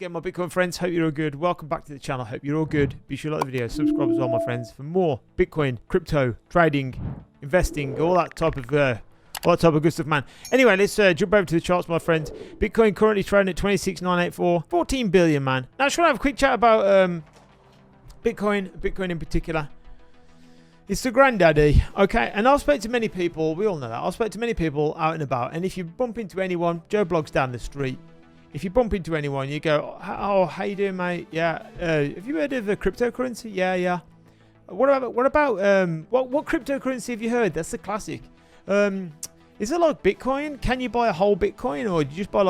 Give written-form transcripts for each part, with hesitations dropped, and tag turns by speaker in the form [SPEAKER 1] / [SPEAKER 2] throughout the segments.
[SPEAKER 1] again, my Bitcoin friends. Hope you're all good. Welcome back to the channel. Hope you're all good. Be sure to like the video, subscribe as well, my friends, for more Bitcoin, crypto, trading, investing, all that type of good stuff, man. Anyway, let's jump over to the charts, my friends. Bitcoin currently trading at 26,984, 14 billion, man. Now, I just want to have a quick chat about Bitcoin in particular. It's the granddaddy, okay? And I've spoken to many people. We all know that. I've spoken to many people out and about. And if you bump into anyone, Joe Blogs down the street. If you bump into anyone, you go, "Oh, how you doing, mate? Yeah. Have you heard of a cryptocurrency? Yeah. What about what cryptocurrency have you heard? That's the classic. Is it like Bitcoin? Can you buy a whole Bitcoin, or do you just buy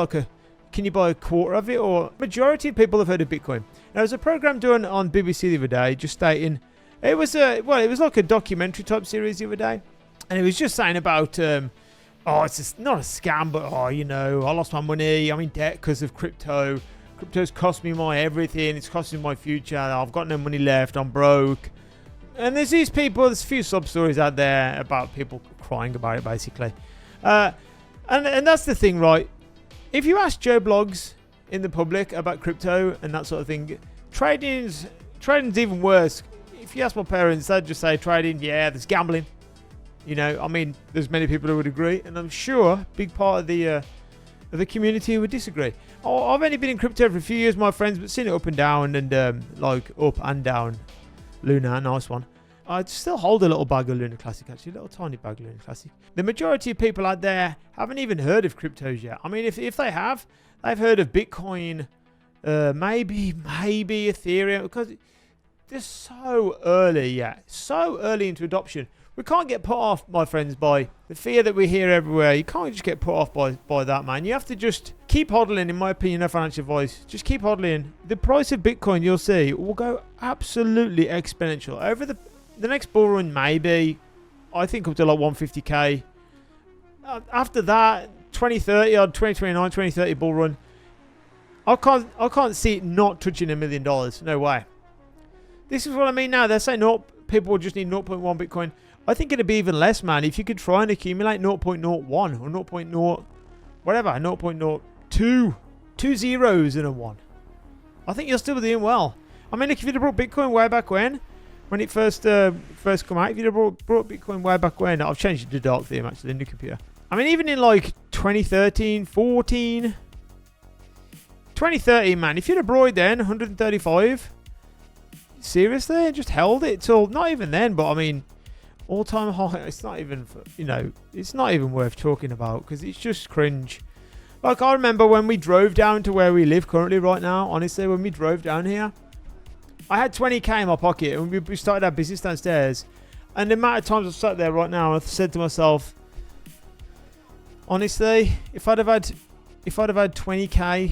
[SPEAKER 1] can you buy a quarter of it? Or majority of people have heard of Bitcoin. Now, there's a program done on BBC the other day, just stating it was like a documentary type series the other day, and it was just saying about it's just not a scam, but I lost my money. I'm in debt because of crypto. Crypto's cost me my everything. It's costing my future. I've got no money left. I'm broke. And there's these people. There's a few sub stories out there about people crying about it, basically. And that's the thing, right? If you ask Joe Blogs in the public about crypto and that sort of thing, trading's even worse. If you ask my parents, they'd just say trading, yeah, there's gambling. There's many people who would agree, and I'm sure a big part of the community would disagree. I've only been in crypto for a few years, my friends, but seen it up and down, and up and down. Luna, nice one. I still hold a little bag of Luna Classic, actually, a little tiny bag of Luna Classic. The majority of people out there haven't even heard of cryptos yet. I mean, if they have, they've heard of Bitcoin, maybe Ethereum, because they're so early into adoption. We can't get put off, my friends, by the fear that we hear everywhere. You can't just get put off by that, man. You have to just keep hodling, in my opinion, no financial advice. Just keep hodling. The price of Bitcoin, you'll see, will go absolutely exponential. Over the next bull run, maybe, I think up to like 150k. After that, 2030 or 2029, 2030 bull run, I can't see it not touching $1 million. No way. This is what I mean now. They're saying people will just need 0.1 Bitcoin. I think it'd be even less, man. If you could try and accumulate 0.01 or 0.0, whatever, 0.02, 2 zeros and a 1. I think you're still doing well. I mean, look, if you'd have brought Bitcoin way back when it first come out, if you'd have brought Bitcoin way back when, I've changed it to dark theme, actually, in the computer. I mean, even in like 2013, 14, 2013, man, if you'd have brought it then, 135, seriously, just held it till, not even then, but I mean, all-time high. It's not even, it's not even worth talking about, because it's just cringe. Like, I remember when we drove down to where we live currently right now, honestly, when we drove down here, I had 20k in my pocket, and we started our business downstairs, and the amount of times I've sat there right now, I've said to myself, honestly, if I'd have had 20k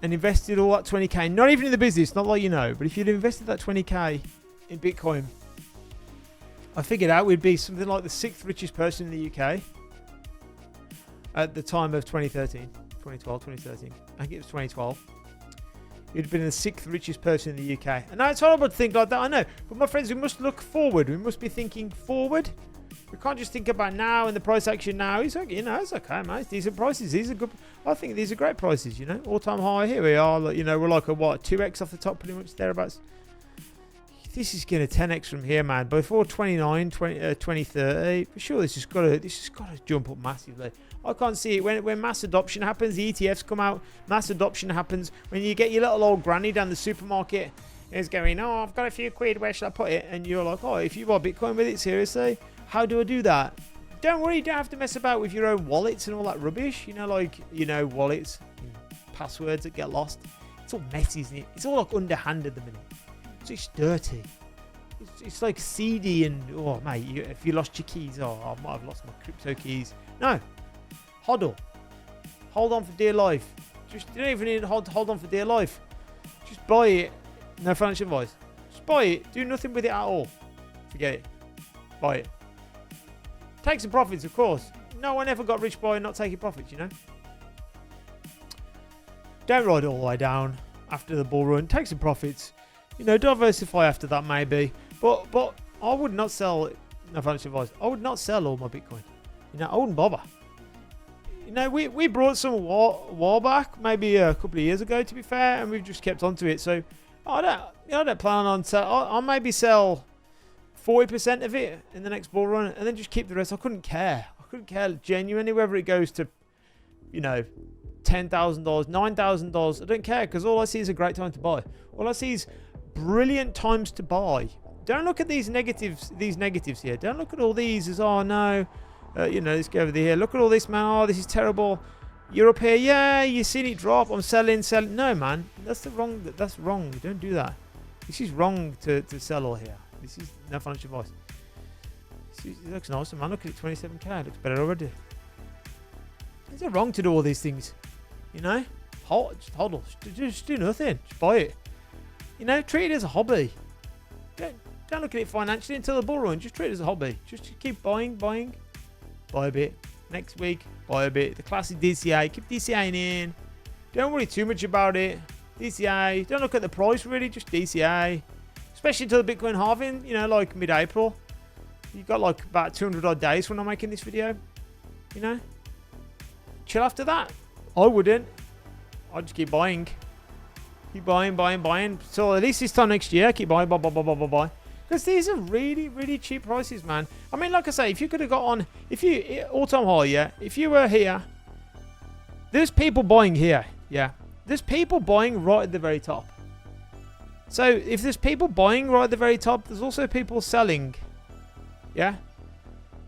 [SPEAKER 1] and invested all that 20k, not even in the business, not like but if you'd invested that 20k in Bitcoin, I figured out we'd be something like the 6th richest person in the UK at the time of 2013. I think it was 2012. You'd have been the 6th richest person in the UK. And now it's horrible to think like that, I know. But my friends, we must look forward. We must be thinking forward. We can't just think about now and the price action now. It's okay, it's okay, man. It's decent prices. These are good. I think these are great prices, All-time high. Here we are. We're like a 2x off the top, pretty much thereabouts. This is going to 10x from here, man. Before 2030, for sure, this has got to jump up massively. I can't see it when mass adoption happens. The ETFs come out. Mass adoption happens when you get your little old granny down the supermarket. Is going, I've got a few quid. Where should I put it? And you're like, if you buy Bitcoin with it, seriously, how do I do that? Don't worry, you don't have to mess about with your own wallets and all that rubbish. Wallets, passwords that get lost. It's all messy, isn't it? It's all like underhand at the minute. It's dirty. It's like seedy and mate, if you lost your keys, I might have lost my crypto keys. No, HODL. Hold on for dear life. You don't even need to hold on for dear life. Just buy it. No financial advice. Just buy it. Do nothing with it at all. Forget it. Buy it. Take some profits, of course. No one ever got rich by not taking profits, Don't ride it all the way down after the bull run. Take some profits. Diversify after that, maybe. But I would not sell, no financial advice, I would not sell all my Bitcoin. I wouldn't bother. You know, we brought some a while back, maybe a couple of years ago, to be fair, and we've just kept onto it. So I don't plan on sell. I'll maybe sell 40% of it in the next bull run, and then just keep the rest. I couldn't care. I couldn't care genuinely whether it goes to, you know, $10,000, $9,000. I don't care, because all I see is a great time to buy. All I see is brilliant times to buy. Don't look at these negatives here. Don't look at all these as, oh no, you know, let's go over here. Look at all this, man. Oh, this is terrible. You're up here. Yeah, you've seen it drop. I'm selling. No, man. That's wrong. Don't do that. This is wrong to sell all here. This is no financial advice. It looks nice, man. Look at it, 27k. It looks better already. Is it wrong to do all these things? You know? Just hodl. Just do nothing. Just buy it. You know, treat it as a hobby. Don't look at it financially until the bull run. Just treat it as a hobby. Just keep buying. Buy a bit. Next week, buy a bit. The classic DCA. Keep DCAing in. Don't worry too much about it. DCA. Don't look at the price really. Just DCA. Especially until the Bitcoin halving, you know, like mid-April. You've got like about 200 odd days when I'm making this video. You know? Chill after that. I wouldn't. I'd just keep buying. Keep buying. So at least this time next year, keep buying, buy. Because these are really, really cheap prices, man. I mean, like I say, if you could have got on, all-time high, yeah, if you were here, there's people buying here, yeah. There's people buying right at the very top. So if there's people buying right at the very top, there's also people selling, yeah.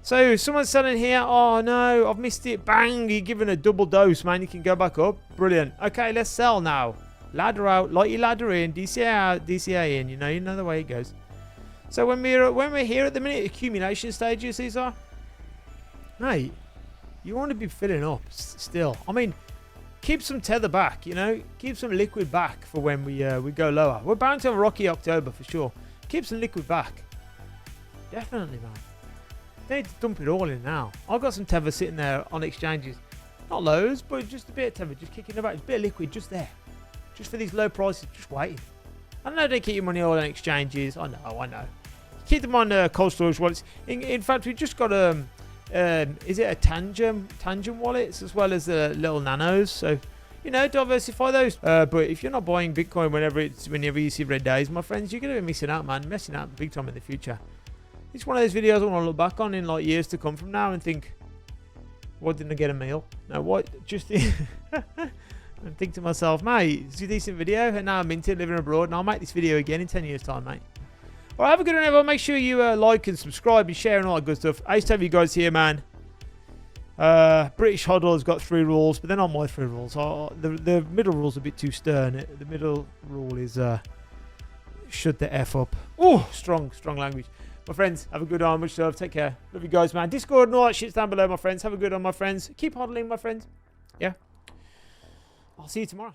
[SPEAKER 1] So someone's selling here, oh no, I've missed it, bang, you're given a double dose, man, you can go back up, brilliant. Okay, let's sell now. Ladder out, light your ladder in, DCA out, DCA in, you know the way it goes. So when we're here at the minute, accumulation stages, these are, mate, you want to be filling up still. I mean, keep some tether back, you know, keep some liquid back for when we go lower. We're bound to have a rocky October for sure. Keep some liquid back, definitely, man. They need to dump it all in now. I've got some tether sitting there on exchanges, not loads, but just a bit of tether, just kicking about, a bit of liquid just there, just for these low prices, just waiting. I know they keep your money all on exchanges. I know. Keep them on cold storage wallets. In fact, we just got is it a Tangent wallets as well as the little nanos? So, you know, diversify those. But if you're not buying Bitcoin whenever you see red days, my friends, you're gonna be missing out, man. Missing out big time in the future. It's one of those videos I want to look back on in like years to come from now and think, why didn't I get a meal? No, what? Just and think to myself, mate, it's a decent video, and now I'm into living abroad, and I'll make this video again in 10 years' time, mate. All right, have a good one, everyone. Make sure you like and subscribe and share and all that good stuff. I used to have you guys here, man. British HODL has got 3 rules, but they're not my 3 rules. The middle rule's a bit too stern. The middle rule is shut the F up. Oh, strong language. My friends, have a good one. Much love. Take care. Love you guys, man. Discord and all that shit's down below, my friends. Have a good one, my friends. Keep hodling, my friends. Yeah. I'll see you tomorrow.